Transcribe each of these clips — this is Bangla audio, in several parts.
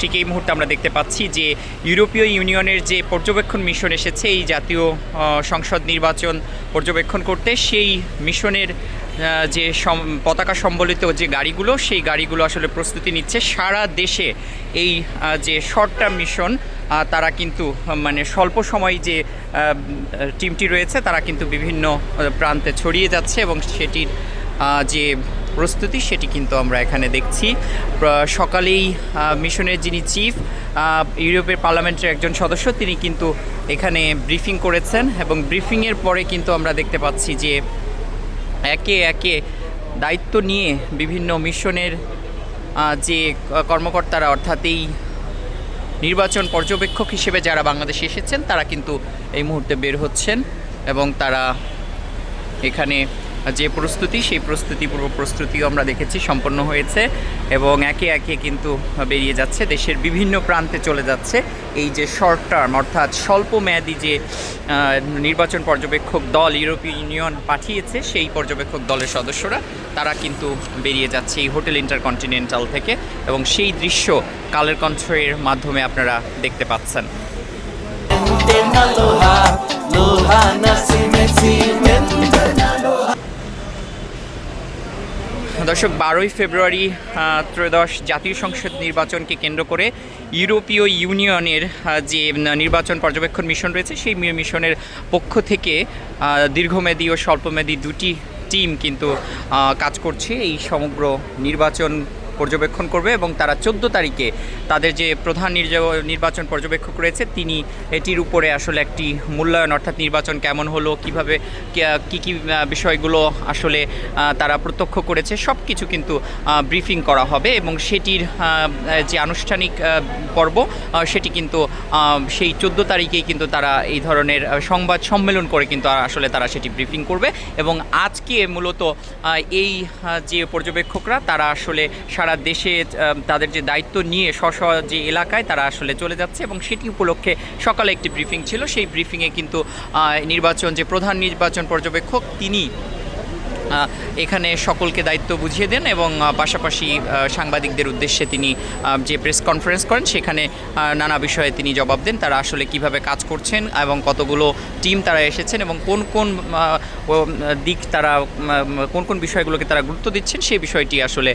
ঠিক এই মুহূর্তে আমরা দেখতে পাচ্ছি যে ইউরোপীয় ইউনিয়নের যে পর্যবেক্ষণ মিশন এসেছে এই জাতীয় সংসদ নির্বাচন পর্যবেক্ষণ করতে, সেই মিশনের যে পতাকা সম্বলিত যে গাড়িগুলো, সেই গাড়িগুলো আসলে প্রস্তুতি নিচ্ছে সারা দেশে। এই যে শর্ট টার্ম মিশন, তারা কিন্তু মানে স্বল্প সময় যে টিমটি রয়েছে তারা কিন্তু বিভিন্ন প্রান্তে ছড়িয়ে যাচ্ছে এবং সেটির যে প্রস্তুতি সেটি কিন্তু আমরা এখানে দেখছি। সকালেই মিশনের যিনি চিফ, ইউরোপের পার্লামেন্টের একজন সদস্য, তিনি কিন্তু এখানে ব্রিফিং করেছেন এবং ব্রিফিংয়ের পরে কিন্তু আমরা দেখতে পাচ্ছি যে একে একে দায়িত্ব নিয়ে বিভিন্ন মিশনের যে কর্মকর্তারা, অর্থাৎ এই নির্বাচন পর্যবেক্ষক হিসেবে যারা বাংলাদেশে এসেছেন তারা কিন্তু এই মুহূর্তে বের হচ্ছেন এবং তারা এখানে যে প্রস্তুতি, সেই পূর্ব প্রস্তুতিও আমরা দেখেছি সম্পন্ন হয়েছে এবং একে একে কিন্তু বেরিয়ে যাচ্ছে, দেশের বিভিন্ন প্রান্তে চলে যাচ্ছে। এই যে শর্ট টার্ম অর্থাৎ স্বল্প মেয়াদি যে নির্বাচন পর্যবেক্ষক দল ইউরোপীয় ইউনিয়ন পাঠিয়েছে, সেই পর্যবেক্ষক দলের সদস্যরা তারা কিন্তু বেরিয়ে যাচ্ছে এই হোটেল ইন্টারকন্টিনেন্টাল থেকে এবং সেই দৃশ্য কালের কণ্ঠের মাধ্যমে আপনারা দেখতে পাচ্ছেন। দর্শক, 12ই ফেব্রুয়ারি ত্রয়োদশ জাতীয় সংসদ নির্বাচনকে কেন্দ্র করে ইউরোপীয় ইউনিয়নের যে নির্বাচন পর্যবেক্ষণ মিশন রয়েছে, সেই মিশনের পক্ষ থেকে দীর্ঘমেয়াদী ও স্বল্পমেয়াদী দুটি টিম কিন্তু কাজ করছে। এই সমগ্র নির্বাচন পর্যবেক্ষণ করবে এবং তারা 14 তারিখে তাদের যে প্রধান নির্বাচন পর্যবেক্ষক রয়েছে তিনি এটির উপরে আসলে একটি মূল্যায়ন, অর্থাৎ নির্বাচন কেমন হলো, কিভাবে কী বিষয়গুলো আসলে তারা প্রত্যক্ষ করেছে, সব কিছু কিন্তু ব্রিফিং করা হবে এবং সেটির যে আনুষ্ঠানিক পর্ব সেটি কিন্তু সেই 14 তারিখেই কিন্তু তারা এই ধরনের সংবাদ সম্মেলন করে কিন্তু আসলে তারা সেটি ব্রিফিং করবে এবং আজকে মূলত এই যে পর্যবেক্ষকরা তারা আসলে সারা দেশে তাদের যে দায়িত্ব নিয়ে স্ব যে এলাকায় তারা আসলে চলে যাচ্ছে এবং সেটি উপলক্ষে সকালে একটি ব্রিফিং ছিল। সেই ব্রিফিংয়ে কিন্তু নির্বাচন যে প্রধান নির্বাচন পর্যবেক্ষক তিনি এখানে সকলকে দায়িত্ব বুঝিয়ে দেন এবং পাশাপাশি সাংবাদিকদের উদ্দেশ্যে তিনি যে প্রেস কনফারেন্স করেন সেখানে নানা বিষয়ে তিনি জবাব দেন, তারা আসলে কিভাবে কাজ করছেন এবং কতগুলো টিম তারা এসেছেন এবং কোন কোন দিক তারা কোন কোন বিষয়গুলোকে তারা গুরুত্ব দিচ্ছেন সেই বিষয়টি আসলে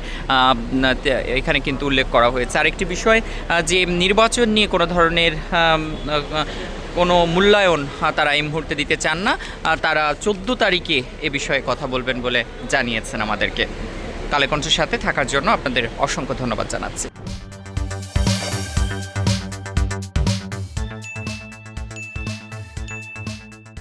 এখানে কিন্তু উল্লেখ করা হয়েছে। আরেকটি বিষয় যে নির্বাচন নিয়ে কোনো ধরনের কোনো মূল্যায়ন তারা এই মুহূর্তে দিতে চান না, তারা 14 তারিখে এ বিষয়ে কথা বলবেন বলে জানিয়েছেন আমাদেরকে। কালের কণ্ঠের সাথে থাকার জন্য আপনাদের অসংখ্য ধন্যবাদ জানাচ্ছি।